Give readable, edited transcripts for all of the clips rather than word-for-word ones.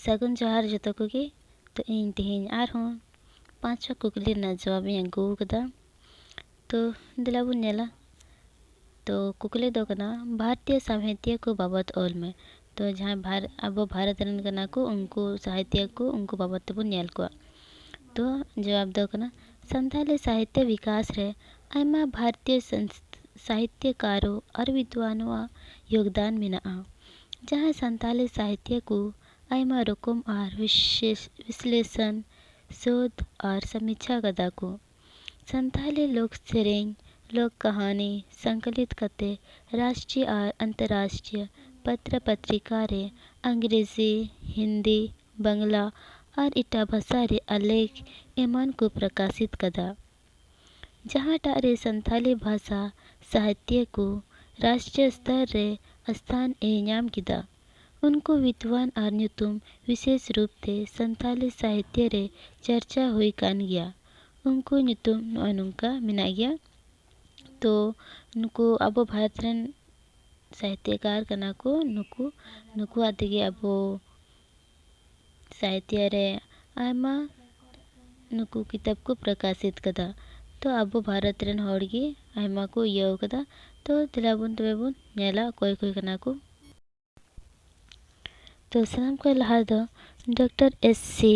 ᱥᱟᱹᱜᱩᱱ ᱡᱚᱦᱟᱨ ᱡᱚᱛᱚ ᱠᱚᱜᱮ᱾ ᱛᱚ ᱤᱧ ᱛᱮᱦᱮᱧ ᱟᱨᱦᱚᱸ 5-6 ᱠᱩᱠᱞᱤ ᱨᱮᱱᱟᱜ ᱡᱚᱵᱟᱵ ᱤᱧ ᱟᱹᱜᱩ ᱟᱠᱟᱫᱟ᱾ ᱛᱚ ᱫᱮᱞᱟ ᱵᱚᱱ ᱧᱮᱞᱟ᱾ ᱛᱚ ᱠᱩᱠᱞᱤ ᱫᱚ ᱠᱟᱱᱟ, ᱵᱷᱟᱨᱚᱛᱤᱭᱚ ᱥᱟᱶᱦᱮᱫᱤᱭᱟᱹ ᱠᱚ ᱵᱟᱵᱚᱫ ᱚᱞ ᱢᱮ᱾ ᱛᱚ ᱡᱟᱦᱟᱸᱭ ᱟᱵᱚ ᱵᱷᱟᱨᱚᱛ ᱨᱮᱱ ᱠᱟᱱᱟ ᱠᱚ ᱩᱱᱠᱩ ᱥᱟᱦᱤᱛᱤᱭᱟᱹ ᱠᱚ ᱩᱱᱠᱩ ᱵᱟᱵᱚᱫ ᱛᱮᱵᱚᱱ ᱧᱮᱞ ᱠᱚᱣᱟ᱾ ᱛᱚ ᱡᱚᱵᱟᱵ ᱫᱚ ᱠᱟᱱᱟ, ᱥᱟᱱᱛᱟᱲᱤ ᱥᱟᱦᱤᱛᱛᱚ ᱵᱤᱠᱟᱥ ᱨᱮ ᱟᱭᱢᱟ ᱵᱷᱟᱨᱚᱛᱤᱭᱚ ᱥᱟᱦᱤᱛᱛᱚᱠᱟᱨᱚ ᱟᱨ ᱵᱤᱫᱽᱣᱟᱱᱟᱜ ᱡᱳᱜᱽᱫᱟᱱ ᱢᱮᱱᱟᱜᱼᱟ᱾ ᱡᱟᱦᱟᱸᱭ ᱥᱟᱱᱛᱟᱲᱤ ᱥᱟᱦᱤᱛᱛᱚ ᱠᱚ ᱟᱭᱢᱟ ᱨᱚᱠᱚᱢ ᱟᱨ ᱵᱤᱥᱞᱮᱥᱚᱱ, ᱥᱳᱫᱷ ᱟᱨ ᱥᱚᱢᱤᱠᱷᱟ ᱠᱟᱫᱟ ᱠᱚ᱾ ᱥᱟᱱᱛᱟᱲᱤ ᱞᱳᱠ ᱥᱮᱨᱮᱧ, ᱞᱳᱠ ᱠᱟᱹᱦᱱᱤ ᱥᱚᱝᱠᱚᱞᱤᱛ ᱠᱟᱛᱮ ᱨᱟᱥᱴᱨᱤᱭᱚ ᱟᱨ ᱟᱱᱛᱚᱨᱨᱟᱥᱴᱨᱤᱭᱚ ᱯᱚᱛᱨᱚ ᱯᱚᱛᱨᱤᱠᱟ ᱨᱮ ᱟᱝᱜᱽᱨᱮᱡᱤ, ᱦᱤᱱᱫᱤ, ᱵᱟᱝᱞᱟ ᱟᱨ ᱮᱴᱟᱜ ᱵᱷᱟᱥᱟ ᱨᱮ ᱟᱞᱮᱠᱷ ᱮᱢᱟᱱ ᱠᱚ ᱯᱨᱚᱠᱟᱥᱤᱛ ᱠᱟᱫᱟ᱾ ᱡᱟᱦᱟᱸᱴᱟᱜ ᱨᱮ ᱥᱟᱱᱛᱟᱲᱤ ᱵᱷᱟᱥᱟ ᱥᱟᱦᱤᱛᱛᱚ ᱠᱚ ᱨᱟᱥᱴᱨᱤᱭᱚ ᱥᱛᱚᱨ ᱨᱮ ᱥᱛᱷᱟᱱ ᱮ ᱧᱟᱢ ᱠᱮᱫᱟ, ᱩᱱᱠᱩ ᱵᱤᱫᱽᱣᱟᱱ ᱟᱨ ᱧᱩᱛᱩᱢ ᱵᱤᱥᱮᱥ ᱨᱩᱯ ᱛᱮ ᱥᱟᱱᱛᱟᱲᱤ ᱥᱟᱦᱤᱛᱛᱚ ᱨᱮ ᱪᱟᱨᱪᱟ ᱦᱩᱭ ᱠᱟᱱ ᱜᱮᱭᱟ᱾ ᱩᱱᱠᱩ ᱧᱩᱛᱩᱢ ᱱᱚᱜᱼᱚᱭ ᱱᱚᱝᱠᱟ ᱢᱮᱱᱟᱜ ᱜᱮᱭᱟ᱾ ᱛᱚ ᱱᱩᱠᱩ ᱟᱵᱚ ᱵᱷᱟᱨᱚᱛ ᱨᱮᱱ ᱥᱟᱦᱤᱛᱛᱚᱠᱟᱨ ᱠᱟᱱᱟ ᱠᱚ᱾ ᱱᱩᱠᱩᱣᱟᱜ ᱛᱮᱜᱮ ᱟᱵᱚ ᱥᱟᱦᱤᱛᱛᱚ ᱨᱮ ᱟᱭᱢᱟ ᱱᱩᱠᱩ ᱠᱤᱛᱟᱹᱵ ᱠᱚ ᱯᱨᱚᱠᱟᱥᱤᱛ ᱠᱟᱫᱟ᱾ ᱛᱚ ᱟᱵᱚ ᱵᱷᱟᱨᱚᱛ ᱨᱮᱱ ᱦᱚᱲ ᱜᱮ ᱟᱭᱢᱟ ᱠᱚ ᱤᱭᱟᱹᱣ ᱠᱟᱫᱟ᱾ ᱛᱚ ᱛᱚᱵᱮ ᱵᱚᱱ ᱧᱮᱞᱟ ᱚᱠᱚᱭ ᱠᱟᱱᱟ ᱠᱚ᱾ ᱛᱚ ᱥᱟᱱᱟᱢ ᱠᱷᱚᱱ ᱞᱟᱦᱟ ᱫᱚ ᱰᱚᱠᱴᱚᱨ ᱮᱥ.ᱥᱤ.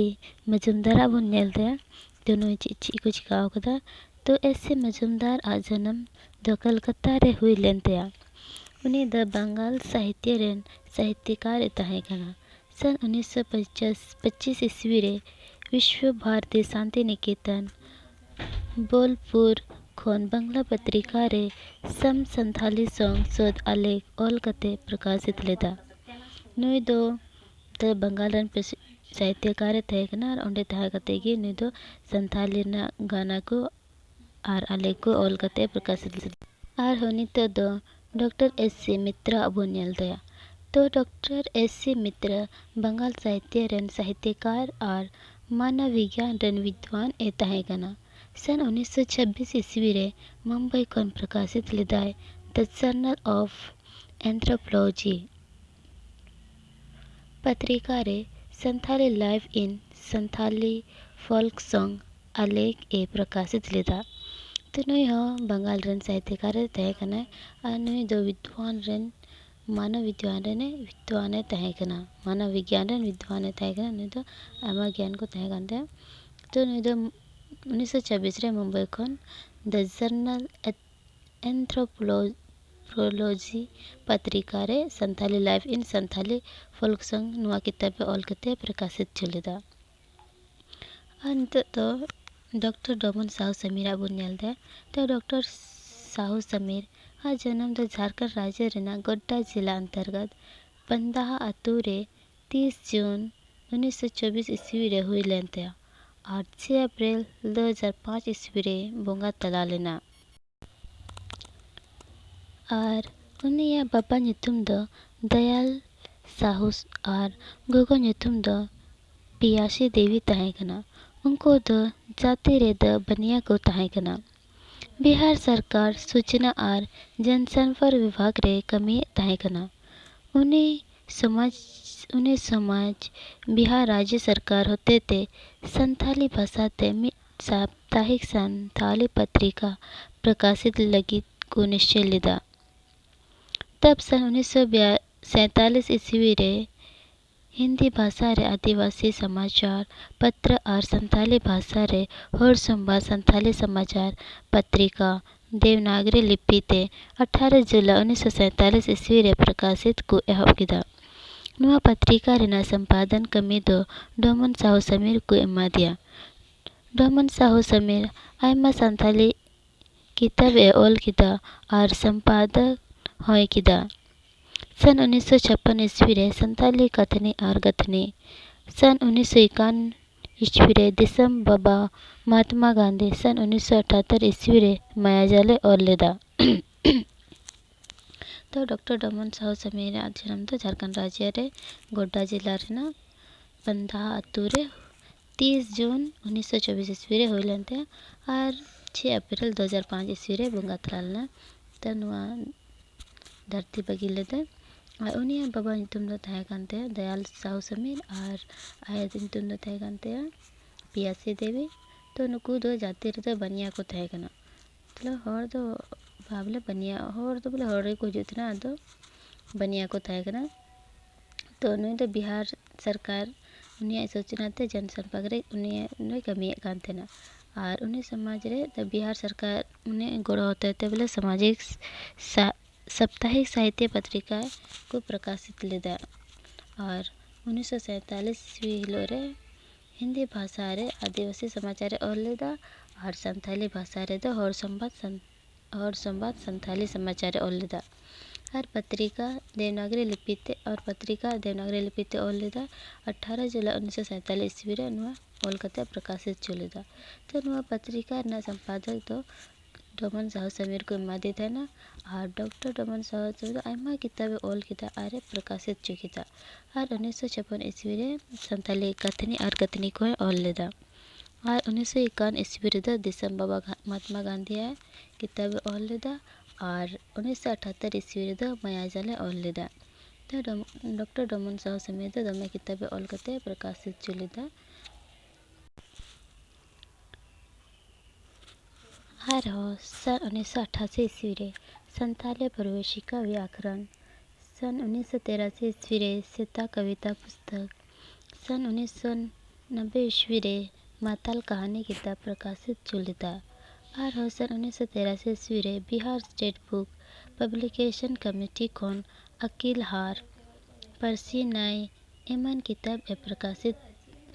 ᱢᱚᱡᱩᱢᱫᱟᱨᱟᱜ ᱵᱚᱱ ᱧᱮᱞ ᱛᱟᱭᱟ᱾ ᱛᱚ ᱱᱩᱭ ᱪᱮᱫ ᱠᱚ ᱪᱤᱠᱟᱹᱣ ᱠᱟᱫᱟ᱾ ᱛᱚ ᱮᱥ.ᱥᱤ. ᱢᱚᱡᱩᱢᱫᱟᱨ ᱟᱜ ᱡᱚᱱᱚᱢ ᱫᱚ ᱠᱳᱞᱠᱟᱛᱟ ᱨᱮ ᱦᱩᱭ ᱞᱮᱱ ᱛᱟᱭᱟ᱾ ᱩᱱᱤ ᱫᱚ ᱵᱟᱝᱜᱟᱞ ᱥᱟᱦᱤᱛᱛᱚ ᱨᱮᱱ ᱥᱟᱦᱤᱛᱛᱚᱠᱟᱨᱮ ᱛᱟᱦᱮᱸ ᱠᱟᱱᱟ᱾ ᱥᱚᱱ 1925 ᱤᱥᱣᱤ ᱨᱮ ᱵᱤᱥᱥᱚ ᱵᱷᱟᱨᱚᱛᱤ ᱥᱟᱱᱛᱤᱱᱤᱠᱮᱛᱚᱱ, ᱵᱳᱞᱯᱩᱨ ᱠᱷᱚᱱ ᱵᱟᱝᱞᱟ ᱯᱚᱛᱨᱤᱠᱟ ᱨᱮ ᱥᱟᱱᱛᱷᱟᱞᱤ ᱥᱚᱝᱥᱚᱫ ᱟᱞᱮᱠᱷ ᱚᱞ ᱠᱟᱛᱮ ᱯᱨᱚᱠᱟᱥᱤᱛ ᱞᱮᱫᱟ᱾ ᱱᱩᱭ ᱫᱚ ᱵᱟᱝᱜᱟᱞ ᱨᱮᱱ ᱥᱟᱦᱤᱛᱛᱚᱠᱟᱨᱮ ᱛᱟᱦᱮᱸ ᱠᱟᱱᱟ ᱟᱨ ᱚᱸᱰᱮ ᱛᱟᱦᱮᱸ ᱠᱟᱛᱮ ᱜᱮ ᱱᱩᱭ ᱫᱚ ᱥᱟᱱᱛᱷᱟᱞᱤ ᱨᱮᱱᱟᱜ ᱜᱟᱱᱟ ᱠᱚ ᱟᱨ ᱟᱞᱮᱠᱷ ᱠᱚ ᱚᱞ ᱠᱟᱛᱮ ᱯᱨᱚᱠᱟᱥᱤᱛ ᱞᱮᱫᱟ᱾ ᱟᱨᱦᱚᱸ ᱱᱤᱛᱚᱜ ᱫᱚ ᱰᱚᱠᱴᱚᱨ ᱮᱥ.ᱥᱤ. ᱢᱤᱛᱨᱚ ᱟᱜ ᱵᱚᱱ ᱧᱮᱞ ᱛᱟᱭᱟ᱾ ᱛᱚ ᱰᱚᱠᱴᱚᱨ ᱮᱥ.ᱥᱤ. ᱢᱤᱛᱨᱚ ᱵᱟᱝᱜᱟᱞ ᱥᱟᱦᱤᱛᱛᱚ ᱨᱮᱱ ᱥᱟᱦᱤᱛᱛᱚᱠᱟᱨ ᱟᱨ ᱢᱟᱱᱚᱵ ᱵᱤᱜᱽᱜᱟᱱ ᱨᱮᱱ ᱵᱤᱫᱽᱣᱟᱱ ᱮ ᱛᱟᱦᱮᱸ ᱠᱟᱱᱟ᱾ ᱥᱚᱱ 1926 ᱤᱥᱣᱤ ᱨᱮ ᱢᱩᱢᱵᱟᱭ ᱠᱷᱚᱱ ᱯᱨᱚᱠᱟᱥᱤᱛ ᱞᱮᱫᱟᱭ ᱫᱟ ᱡᱟᱨᱱᱟᱞ ᱚᱯᱷ ᱮᱱᱛᱷᱨᱳᱯᱳᱞᱚᱡᱤ ᱯᱚᱛᱨᱤᱠᱟ ᱨᱮ ᱥᱟᱱᱛᱷᱟᱞᱤ ᱞᱟᱭᱤᱯᱷ ᱤᱱ ᱥᱟᱱᱛᱷᱟᱞᱤ ᱯᱷᱳᱞᱠ ᱥᱚᱝ ᱟᱞᱮᱠᱷ ᱮ ᱯᱨᱚᱠᱟᱥᱤᱛ ᱞᱮᱫᱟ᱾ ᱛᱚ ᱱᱩᱭ ᱦᱚᱸ ᱵᱟᱝᱜᱟᱞ ᱨᱮᱱ ᱥᱟᱦᱤᱛᱛᱚᱠᱟᱨᱮ ᱛᱟᱦᱮᱸ ᱠᱟᱱᱟᱭ ᱟᱨ ᱱᱩᱭ ᱫᱚ ᱢᱟᱱᱚᱵ ᱵᱤᱜᱽᱜᱟᱱ ᱨᱮᱱ ᱵᱤᱫᱽᱣᱟᱱᱮ ᱛᱟᱦᱮᱸ ᱠᱟᱱᱟ᱾ ᱢᱟᱱᱚᱵ ᱵᱤᱜᱽᱜᱟᱱ ᱨᱮᱱ ᱵᱤᱫᱽᱣᱟᱱᱮ ᱛᱟᱦᱮᱸ ᱠᱟᱱᱟ᱾ ᱱᱩᱭ ᱫᱚ ᱟᱭᱢᱟ ᱜᱮᱭᱟᱱ ᱠᱚ ᱛᱟᱦᱮᱸ ᱠᱟᱱ ᱛᱟᱭᱟ᱾ ᱛᱚ ᱱᱩᱭ ᱫᱚ 1926 ᱨᱮ ᱢᱩᱢᱵᱟᱭ ᱠᱷᱚᱱ ᱫᱟ ᱡᱟᱨᱱᱟᱞ ᱮᱱᱛᱷᱨᱳᱯᱳᱞᱚᱡᱤ ᱯᱚᱛᱨᱤᱠᱟ ᱨᱮ ᱥᱟᱱᱛᱷᱟᱞᱤ ᱞᱟᱭᱤᱯᱷ ᱤᱱ ᱥᱟᱱᱛᱷᱟᱞᱤ ᱯᱷᱳᱞᱠ ᱥᱚᱝ ᱱᱚᱣᱟ ᱠᱤᱛᱟᱹᱵ ᱮ ᱚᱞ ᱠᱟᱛᱮ ᱯᱨᱚᱠᱟᱥᱤᱛ ᱦᱚᱪᱚ ᱞᱮᱫᱟ᱾ ᱟᱨ ᱱᱤᱛᱚᱜ ᱫᱚ ᱰᱚᱠᱴᱚᱨ ᱰᱚᱢᱚᱱ ᱥᱟᱦᱩ ᱥᱚᱢᱤᱨᱟᱜ ᱵᱚᱱ ᱧᱮᱞ ᱛᱟᱭᱟ᱾ ᱛᱚ ᱰᱚᱠᱴᱚᱨ ᱥᱟᱦᱩ ᱥᱚᱢᱤᱨ ᱟᱜ ᱡᱚᱱᱚᱢ ᱫᱚ ᱡᱷᱟᱲᱠᱷᱚᱸᱰ ᱨᱟᱡᱽᱡᱚ ᱨᱮᱱᱟᱜ ᱜᱳᱰᱰᱟ ᱡᱮᱞᱟ ᱚᱱᱛᱚᱨᱜᱚᱛ ᱯᱟᱱᱫᱟᱦᱟ ᱟᱹᱛᱩ ᱨᱮ 30 ᱡᱩᱱ 1924 ᱤᱥᱣᱤ ᱨᱮ ᱦᱩᱭ ᱞᱮᱱ ᱛᱟᱭᱟ ᱟᱨ 6 ᱮᱯᱨᱤᱞ 2005 ᱤᱥᱣᱤ ᱨᱮ ᱵᱚᱸᱜᱟ ᱛᱟᱞᱟ ᱞᱮᱱᱟ᱾ ᱟᱨ ᱩᱱᱤᱭᱟᱜ ᱵᱟᱵᱟ ᱧᱩᱛᱩᱢ ᱫᱚ ᱫᱚᱭᱟᱞ ᱥᱟᱦᱩ ᱟᱨ ᱜᱚᱜᱚ ᱧᱩᱛᱩᱢ ᱫᱚ ᱯᱤᱭᱟᱥᱤ ᱫᱮᱵᱤ ᱛᱟᱦᱮᱸ ᱠᱟᱱᱟ᱾ ᱩᱱᱠᱩ ᱫᱚ ᱡᱟᱹᱛᱤ ᱨᱮᱫᱚ ᱵᱟᱱᱤᱭᱟ ᱠᱚ ᱛᱟᱦᱮᱸ ᱠᱟᱱᱟ᱾ ᱵᱤᱦᱟᱨ ᱥᱚᱨᱠᱟᱨ ᱥᱩᱪᱱᱟ ᱟᱨ ᱡᱚᱱᱥᱚᱢᱯᱚᱨᱠ ᱵᱤᱵᱷᱟᱜᱽ ᱨᱮ ᱠᱟᱹᱢᱤᱭᱮᱫ ᱛᱟᱦᱮᱸ ᱠᱟᱱᱟ᱾ ᱩᱱᱤ ᱥᱚᱢᱟᱡᱽ ᱵᱤᱦᱟᱨ ᱨᱟᱡᱽᱡᱚ ᱥᱚᱨᱠᱟᱨ ᱦᱚᱛᱮᱛᱮ ᱥᱟᱱᱛᱷᱟᱞᱤ ᱵᱷᱟᱥᱟᱛᱮ ᱢᱤᱫ ᱥᱟᱯᱛᱟᱦᱤᱠ ᱥᱟᱱᱛᱷᱟᱞᱤ ᱯᱚᱛᱨᱤᱠᱟ ᱯᱨᱚᱠᱟᱥᱤᱛ ᱞᱟᱹᱜᱤᱫ ᱠᱚ ᱱᱤᱥᱪᱚᱭ ᱞᱮᱫᱟ᱾ तब सन 1947 ईस्वी रे हिंदी भाषा रे आदिवासी समाचार पत्र और संथाली भाषा रे होड़ संवाद संथाली समाचार पत्रिका देवनागरी लिपि ते 18 जुलाई 1947 ईस्वी रे प्रकाशित को एहब किदा। नुआ पत्रिका रेना संपादन कमी दो डोमन साहू समीर को एमा दिया। डोमन साहू समीर आयमा संथाली किताब ए ऑल किदा और संपादक होय किदा। सन 1956 ईस्वी रे संथाली कथनी और गथनी। सन 1951 ईस्वी रे दिसम बाबा महात्मा गांधी। सन 1978 ईस्वी रे मायाजाले और लेदा। तो डॉक्टर डोमन साहू समीर जन्म तो झारखंड राज्य रे गोड्डा जिला रेना पंधा अतु रे 30 जून 1924 ईस्वी रे होय लेनते और 6 अप्रैल 2005 ईस्वी रे बंगा तलालना। तो नुआ धरती बगी लेते ᱟᱨ ᱩᱱᱤᱭᱟᱜ ᱵᱟᱵᱟ ᱧᱩᱛᱩᱢ ᱫᱚ ᱛᱟᱦᱮᱸ ᱠᱟᱱ ᱛᱟᱭᱟ ᱫᱚᱭᱟᱞ ᱥᱟᱦᱩ ᱥᱚᱢᱤᱨ ᱟᱨ ᱟᱭᱳ ᱧᱩᱛᱩम ᱫᱚ ᱛᱟᱦᱮᱸ ᱠᱟᱱ ᱛᱟᱭᱟ ᱯᱤᱭᱟᱥᱤ ᱫᱮᱵᱤ। ᱛᱚ ᱱᱩᱠᱩ ᱫᱚ ᱡᱟᱹᱛᱤ ᱨᱮᱫᱚ ᱵᱟᱱᱤᱭᱟ ᱠᱚ ᱛᱟᱦᱮᱸ ᱠᱟᱱᱟ। ᱢᱚᱛᱞᱚᱵ ᱦᱚᱲ ᱫᱚ ᱵᱚᱞᱮ ᱵᱟᱱᱤᱭᱟ ᱦᱚᱲ ᱫᱚ ᱵᱚᱞᱮ ᱦᱚᱲ ᱜᱮᱠᱚ ᱦᱤᱡᱩᱜ ᱛᱟᱦᱮᱱᱟ, ᱟᱫᱚ ᱵᱟᱱᱤᱭᱟ ᱠᱚ ᱛᱟᱦᱮᱸ ᱠᱟᱱᱟ। ᱛᱚ ᱱᱩᱭ ᱫᱚ ᱵᱤᱦᱟᱨ ᱥᱚᱨᱠᱟᱨ ᱩᱱᱤᱭᱟᱜ ᱥᱩᱪᱱᱟ ᱛᱮ ᱡᱚᱱ ᱥᱚᱢᱯᱚᱨᱠ ᱨᱮ ᱩᱱᱤᱭ ᱠᱟᱹᱢᱤᱭᱮᱫ ᱠᱟᱱ ᱛᱟᱦᱮᱱᱟ। ᱟᱨ ᱩᱱᱤ ᱥᱚᱢᱟᱡᱽ ᱨᱮ ᱵᱤᱦᱟर ᱥᱚᱨᱠᱟर उन्हें गौरव होते थे बोले सामाजिक साप्ताहिक साहित्य पत्रिका को प्रकाशित लेदा। और 1947 ईस्वी हिलों रे हिंदी भाषा रे आदिवासी समाचार ओल लेदा और संथाली भाषा रे दो हर संवाद संथाली समाचार ओल लेदा। और पत्रिका देवनागरी लिपि ते ओल लेदा। 18 जुलाई 1947 ईस्वी रे नुआ ओल कते प्रकाशित चलेदा। तो नुआ पत्रिका ना संपादक दो डोमन साहू समीर को एमादी थाना। और डॉक्टर डोमन साहू समीर आयमा किताबे ओल किता आरे प्रकाशित चुकिता। और 1956 ईस्वी रे संताली कथनी और कथनी को ओल लेदा। और 1951 ईस्वी रे दिसम बाबा महात्मा गांधी है किताबे ओल लेदा। और 1978 ईस्वी रे मायाजाले ओल लेदा। तो डॉक्टर डोमन साहू समीर दमे किताबे ओल कते प्रकाशित चुलिदा। और सन 1988 ईस्वी रे संथाली प्रवेशिका व्याकरण। सन 1983 ईस्वी रे सीता कविता पुस्तक। सन 1990 ईस्वी रे माताल कहानी किताब प्रकाशित चुलिदा। और सन 1983 ईस्वी रे Bihar state book publication committee खोन अकील हार परसी नाई एमन किताब ए प्रकाशित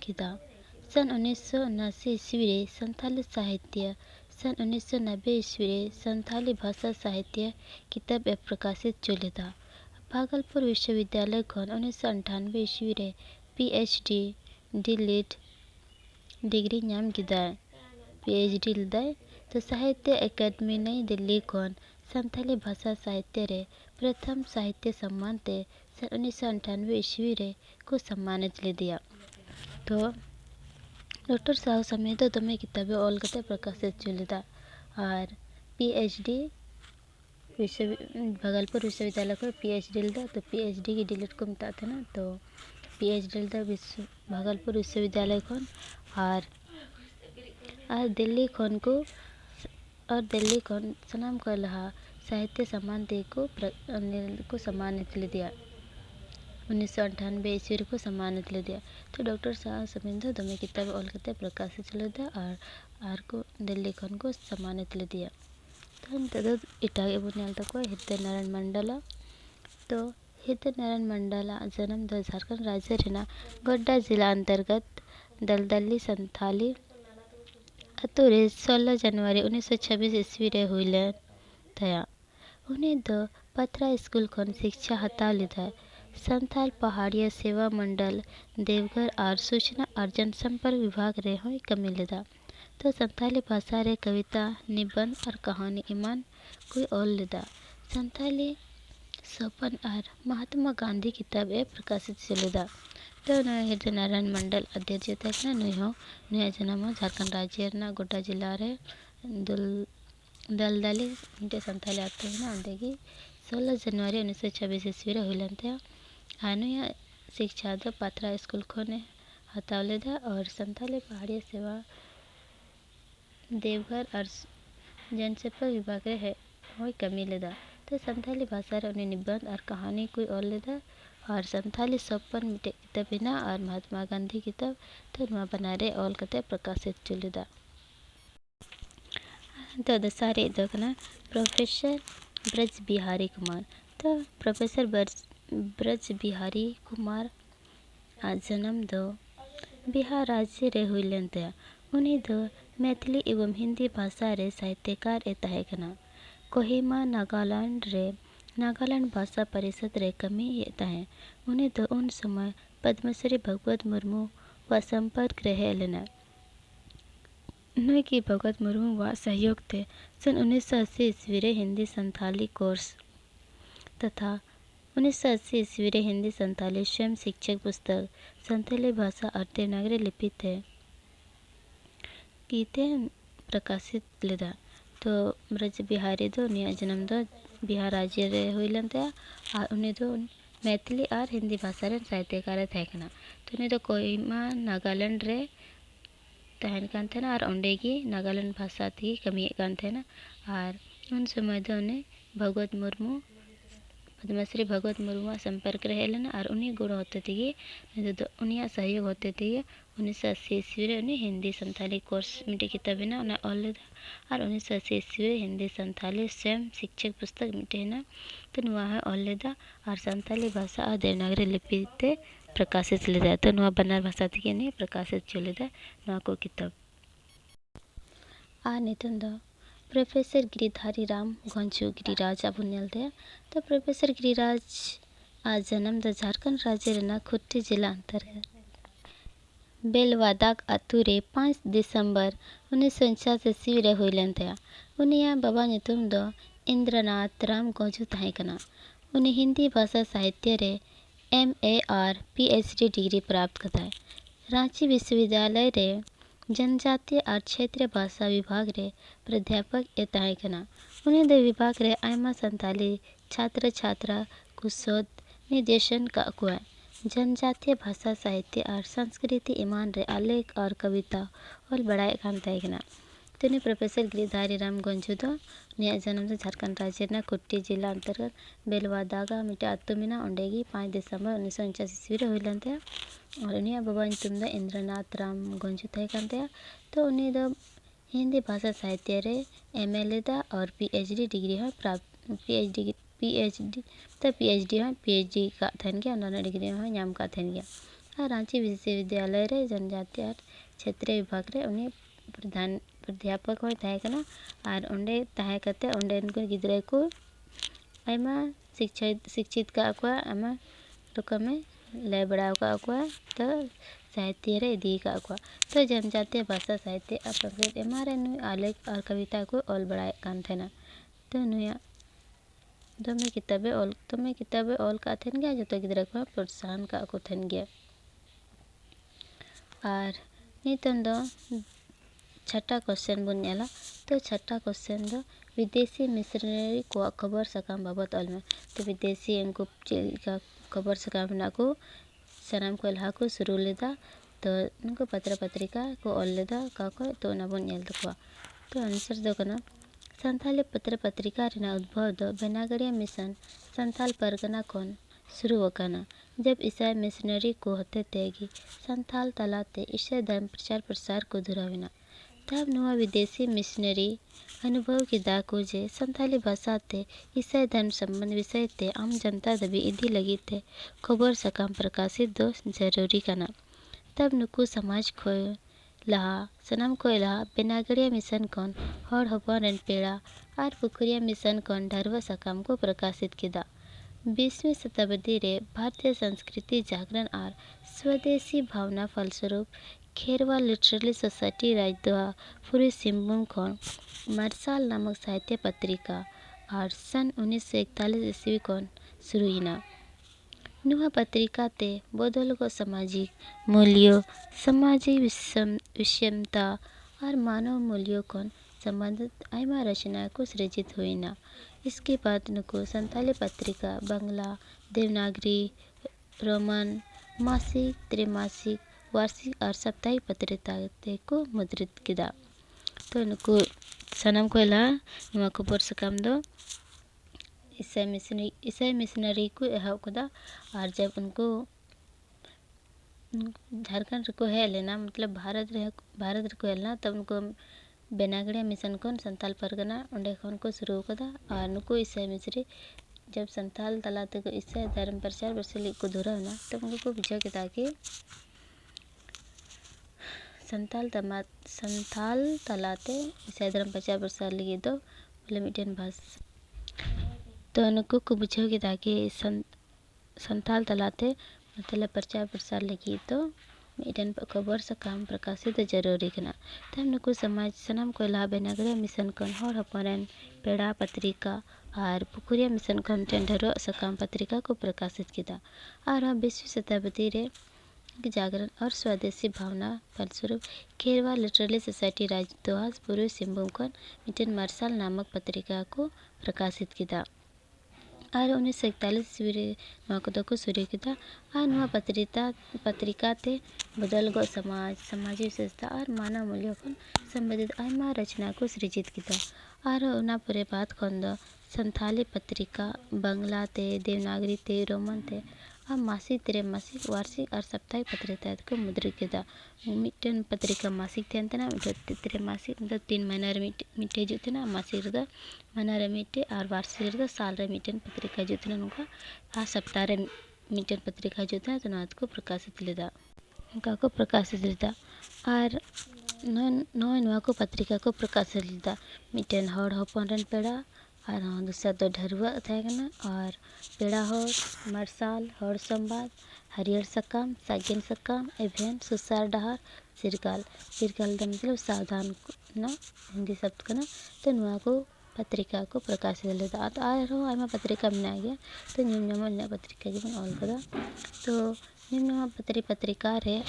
किदा। सन 1979 ईस्वी रे संथाली साहित्य। सन 1990 ईस्वी रे संथाली भाषा साहित्य किताब ए प्रकाशित चुलिदा। भागलपुर विश्वविद्यालय खोन 1998 ईस्वी रे PhD डिलीट डिग्री नाम किदा PhD लिदाय। तो साहित्य एकेडमी नई दिल्ली खोन संथाली भाषा साहित्य रे प्रथम साहित्य सम्मान ते सन 1998 ईस्वी रे को सम्मानित ले दिया। तो डॉक्टर साहू समीर दमे किताबे ओल कते प्रकाशित चुलिदा। और PhD भागलपुर विश्वविद्यालय को PhD लिदा। तो PhD की डिलीट को मिलता था ना, तो PhD लिदा भागलपुर विश्वविद्यालय खोन। और दिल्ली खोन सनाम को लहा साहित्य सम्मान दे को सम्मानित ले दिया। 1998 ईस्वी को सम्मानित ले दिया। तो डॉक्टर साहू समीर दमे किताब ओल कते प्रकाशित ले दिया और को दिल्ली खोन को सम्मानित ले दिया। तो इटागे बुनियाल तक हृदय नारायण मंडला। तो हृदय नारायण मंडला जन्म दो झारखंड राज्य रेना गोड्डा जिला अंतर्गत दलदली संथाली अतु रे 16 जनवरी 1926 ईस्वी रे हुईले थया। उन्हें दो पथरा स्कूल खोन शिक्षा हताव लिधा। संथाल पहाड़िया सेवा मंडल देवघर और सूचना और जनसंपर्क विभाग रे हुई कमी लिदा। तो संथाली भाषा रे कविता निबंध और कहानी ईमान कोई ओल लिदा। संथाली सपन और महात्मा गांधी किताब ए प्रकाशित चलेदा। तो हृदय नारायण मंडल अध्यक्ष तक नुया जन्म झारखंड राज्य गोड्डा जिला रे दलदली संथाली आते हैं ना अंदेगी 16 जनवरी 1926 ईस्वी रे हुईलते। नुया शिक्षा दो पात्रा स्कूल खोने हताव लेदा। और संथाली पहाड़ी सेवा देवघर और जनसंपर्क विभाग रे है वही कमी लेदा। तो संथाली भाषा रे उन्हें निबंध और कहानी कोई और लेदा। और संथाली सपन मिटे किताब बिना और महात्मा गांधी किताब तो नुआ बना रे ओल कते प्रकाशित चुलिदा। तो दसारे दकना प्रोफेसर ब्रज बिहारी कुमार। तो प्रोफेसर ब्रज बिहारी कुमार जन्म दो बिहार राज्य रे हुईलेंते। उन्हीं दो मैथिली एवं हिंदी भाषा रे साहित्यकार ए तहेकना। कोहिमा नागालैंड भाषा परिषद रे कमी ये तहे। उन्हीं दो उन समय पद्मश्री भगवत मुर्मू व संपर्क रहे लेना। नुई की भगवत मुर्मू व सहयोग थे। सन 1980 ईस्वी रे हिंदी संथाली कोर्स तथा 1980 ईस्वी रे हिंदी संथाली स्वयं शिक्षक पुस्तक संथाली भाषा और देवनागरी लिपि थे गीते प्रकाशित लेदा। तो ब्रज बिहारी दो निया जन्म दो बिहार राज्य रे हुईलंते। और उन्हें दो मैथिली और हिंदी भाषा रे साहित्यकार तहे कना। तो उनी दो कोहिमा नागालैंड रे तहन कान थेना और ओंडे गी नागालैंड भाषा ती कमिए कान थेना। और उन समय दो उन्हें भगवत मुर्मू पद्मश्री भगवत मुर्मू संपर्क रहे लेना और उन्हीं गुण होते थे उन्हीं सहयोग होते थे 1980 ईस्वी रे उन्हीं हिंदी संथाली कोर्स मिटे किताब ना उन्हें ऑलरेडी और 1980 ईस्वी रे हिंदी संथाली स्वयं शिक्षक पुस्तक मिटे ना तो नुआ है ऑलरेडी और संथाली भाषा और देवनागरी लिपि ते प्रकाशित लेदा तो नुआ बनार भाषा थी नहीं प्रकाशित चलेदा नुआ को किताब आ नितन दो प्रोफेसर गिरिधारी राम गंजू गिरिराज अब नेलते तो प्रोफेसर गिरिराज आज जन्म द झारखंड राज्य रेना खुट्टी जिला अंतर है बेलवादाक आतु रे 5 दिसंबर 1949 ईस्वी रे हुइलेन थे उनिया बाबा नितुम दो इंद्रनाथ राम गंजू तहे कना उनी हिंदी भाषा साहित्य रे MA और PhD डिग्री प्राप्त करता है रांची विश्वविद्यालय रे जनजातीय और क्षेत्रीय भाषा विभाग रे प्राध्यापक ए तहे कना उन्हें दो विभाग रे आयमा संताली छात्र छात्रा को शोध निर्देशन का अकुआ जनजातीय भाषा साहित्य और संस्कृति ईमान रे आलेख और कविता और बड़ाई कान तहे कना तो प्रोफेसर गिरिधारी राम गंजू दो निया जन्म दो झारखंड राज्य ना कुट्टी जिला अंतर्गत बेलवादागा मिटे आत्तो मिना ओंडेगी 5 दिसंबर 1949 ईस्वी रे हुइलन थे और उनिया बाबा नितुम द इंद्रनाथ राम गंजू तहे कान थे तो उन्हीं दो हिंदी भाषा साहित्य रे MLA दा और PhD डिग्री है प्राप्त PhD का थन गया उन्होंने डिग्री है नाम का थन गया और रांची विश्वविद्यालय रे जनजातीय और क्षेत्रीय विभाग रे उन्हें प्राध्यापक हो तहे कना और ओंडे तहे कते ओंडे उनको गिद्रे को आयमा शिक्षित का अकुआ आयमा रुकमे ले बड़ा का अकुआ तो साहित्य रे दी का अकुआ तो जनजातीय भाषा साहित्य और संस्कृत हमारे आलेख और कविता को ऑल बड़ाए कान थे ना तो नुया तुम्हें किताबें ऑल का थन गया जो तो गिद्रे को प्रोत्साहन का अको थन गया और नितन दो छठा क्वेश्चन बन नेला तो छठा क्वेश्चन दो विदेशी मिशनरी को खबर सकाम बाबत ऑल में तो विदेशी इनको का खबर सकाम ना को सनाम को लहा को शुरू लेदा तो उनको पत्र पत्रिका को ऑल लेदा का को तो ना बन नेल तो आंसर दो कना संथाली पत्र पत्रिका रेना उद्भव दो बेनागरिया मिशन संथाल परगना कौन शुरू वकाना जब ईसाई मिशनरी को होते तेगी संथाल तलाते ईसाई धर्म प्रचार प्रसार को धुराविना तब नुआ विदेशी मिशनरी अनुभव की दाको जे संथाली भाषा ते ईसाई धर्म संबंध विषय ते आम जनता दबी इधी लगी थे खबर सकाम प्रकाशित दो जरूरी कना तब नुकु समाज खोय लहा सनम कोय लहा बेनागरिया मिशन कौन हर हपन एन पेड़ा और पुखरिया मिशन कौन ढरवा सकाम को प्रकाशित किया 20वीं शताब्दी रे भारतीय संस्कृति जागरण और स्वदेशी भावना फलस्वरूप खेरवाल लिटरेरी सोसाइटी राजदोहा पूर्वी सिंहभूम खन मरसाल नामक साहित्य पत्रिका और सन 1941 ईस्वी कौन शुरू हिना नुआ पत्रिका ते बदल को सामाजिक मूल्यों सामाजिक विषमता और मानव मूल्यों कौन संबंधित आयमा रचना को सृजित हुईना इसके बाद नुको संताली पत्रिका बंगला देवनागरी रोमन मासिक त्रैमासिक वार्षिक और साप्ताहिक पत्रिका को मुद्रित किया तो नुको सनम को ला नुआ को पर सकम दो ईसाई मिशनरी को एहब कदा और जब उनको झारखंड को है लेना मतलब भारत को हेलना तब उनको बेनागड़िया मिशन कौन संताल परगना उंडे खन को शुरू कदा और नुको ईसाई मिशनरी जब संताल तलाते को ईसाई धर्म प्रचार प्रसार को धुरा ना तब उनको बुझा के ताकि संताल तलाते ईसाई धर्म प्रचार प्रसार लगी दो लिमिटेड भाषा तो उनको को बुझा के ताकि संताल तलाते मतलब प्रचार प्रसार लगी तो मिटन खबर से काम प्रकाशित जरूरी कना तब नुको समाज सनम को लाभ बेनागरिया मिशन कौन हर हपन पेड़ा पत्रिका और पुकुरिया मिशन कौन टेंडर सकाम पत्रिका को प्रकाशित किया और 20वीं शताब्दी रे जागरण और स्वदेशी भावना फलस्वरूप खेरवाल लिटरेरी सोसाइटी राजदोहा पूर्वी सिंहभूम कौन मिटन मरसाल नामक पत्रिका को प्रकाशित किया और 1941 ईस्वी रे नवा कोदो को शुरू किया और नवा पत्रिका ते बदल गो समाज विशेषता और मानव मूल्य को संबंधित आयमा रचना को सृजित किया और उना परे बाद खन दो संथाली पत्रिका बांग्ला ते देवनागरी ते रोमन ते और मासिक त्रैमासिक वार्षिक और साप्ताहिक पत्रिका को मुद्रित किया मिट्टन पत्रिका मासिक थे अंतना त्रैमासिक मतलब 3 महीना रे मिट्टे जुते ना मासिक रे महीना रे मिट्टे और वार्षिक रे साल रे मिट्टन पत्रिका जुते नुका आ सप्ताह रे मिट्टन पत्रिका जुते तो नाथ को प्रकाशित लेदा उनका को प्रकाशित लेदा और नवा को पत्रिका को प्रकाशित लेदा मिट्टन हड़ हपन रन पेड़ा और दूसरा दो ढरुआ थे और पेड़ा हड़ मार्शाल हड़ संवाद हरियर सकाम सागिन सकाम एवेन सुसार डहार सिरकाल द मतलब सावधान ना हिंदी शब्द का ना तो नुआ को पत्रिका को प्रकाशित लेदा तो आयमा पत्रिका में आ गया तो निम्न पत्रिका जीवन ऑल कदा तो निम्न पत्रिका रे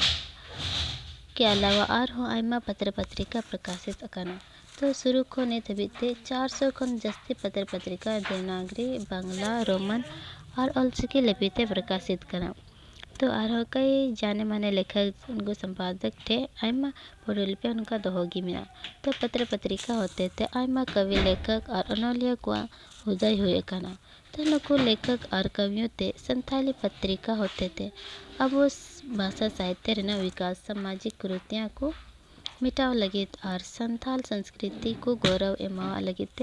के अलावा आयमा पत्रिका प्रकाशित अकाना तो शुरू खन हबीते 400 खन जस्ती पत्रिका देवनागरी बांग्ला रोमन और अलचिकी लिपिते प्रकाशित करा तो कई जाने माने लेखक उनको संपादक थे आयमा पढ़ुलिपि उनका दोहोगी मिला तो पत्रिका होते थे आयमा कवि लेखक और अनोलिया को उदय हुए कना तो नुकु लेखक और कवियों ते संथाली पत्रिका होते थे अब उस भाषा साहित्य रेना विकास सामाजिक कुरीतियाँ को मिटाव लगित और संथाल संस्कृति को गौरव एमा लगित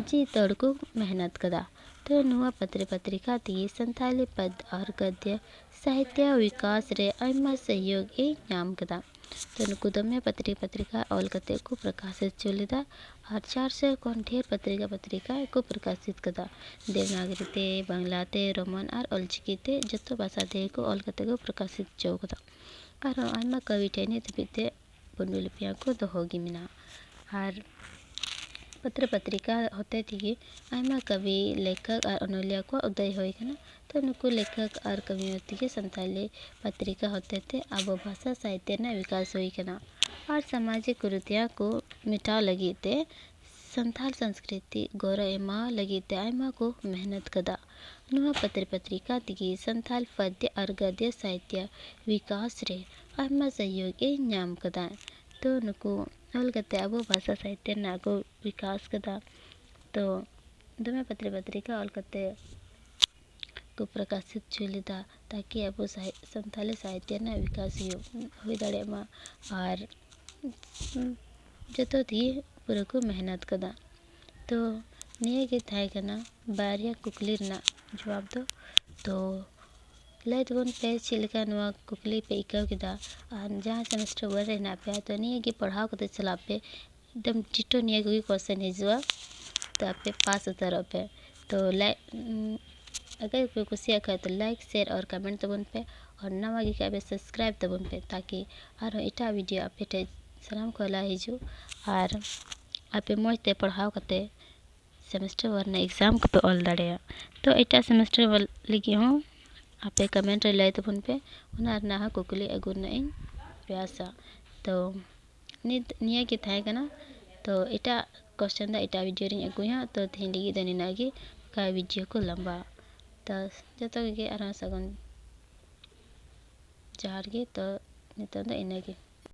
जी तोड़ को मेहनत कदा तो नुआ पत्रिका ती संथाली पद और गद्य साहित्य विकास रे आयमा सहयोग ए नाम कदा तो नुकु दमे पत्रिका ऑल कते को प्रकाशित चलेदा और 400 कौन ढेर पत्रिका को प्रकाशित कदा देवनागरी ते बांग्ला ते रोमन और अलचिकी ते जतो भाषा ते को ऑल कते को प्रकाशित चो कदा और आयमा कवि ठेने तबिते पुंडुलिपिया को दोहोगी मिना और पत्रिका होते थी आयमा कवि लेखक और अनोलिया को उदय हुई है ना तो नुकु लेखक और कवियों के संथाली पत्रिका होते थे अब भाषा साहित्य ना विकास हुई है ना और सामाजिक कुरीतियाँ को मिटा लगी थे संथाल संस्कृति गौरव एमा लगी थे आयमा को मेहनत कदा नुआ पत्रिका थी संथाल पद्य और गद्य साहित्य विकास रे आयमा सहयोग ए नाम कदा तो नुकु ऑल कते अब भाषा साहित्य ना को विकास कदा तो दमे पत्रिका ऑल कते को प्रकाशित चुलिदा ताकि अब संथाली साहित्य ना विकास हुई दाड़े मा और जतो थी पूरा को मेहनत कदा तो निये के थाय कना बारिया कुकली ना जवाब दो तो लय तबन पे चिलका नुआ कुकली पे इकाव किदा और जहाँ सेमेस्टर वर रहना पे तो निये के पढ़ाओ कते चला पे एकदम डिटो निये के क्वेश्चन हिजुआ तो आपे पास उतर पे तो अगर कोई कुछ है तो लाइक शेयर और कमेंट तबन पे और नवा गी का सब्सक्राइब तबन पे ताकि और इटा वीडियो आपे सलाम को ला हिजु और आपे मौजते पढ़ाओ कते सेमेस्टर वर ना एग्जाम को पे ऑल दाड़े तो इटा सेमेस्टर वर लगी हूँ आपे कमेंट रे लय तबन पे उनार ना कुकली अगुर ना इन प्यासा तो निया की थाय कना तो इटा क्वेश्चन दा इटा वीडियो रे अगुया तो थिन लगी दनी नागी का वीडियो को लंबा तो जतो के आरा सगन जार गे तो नितो दा इनागे।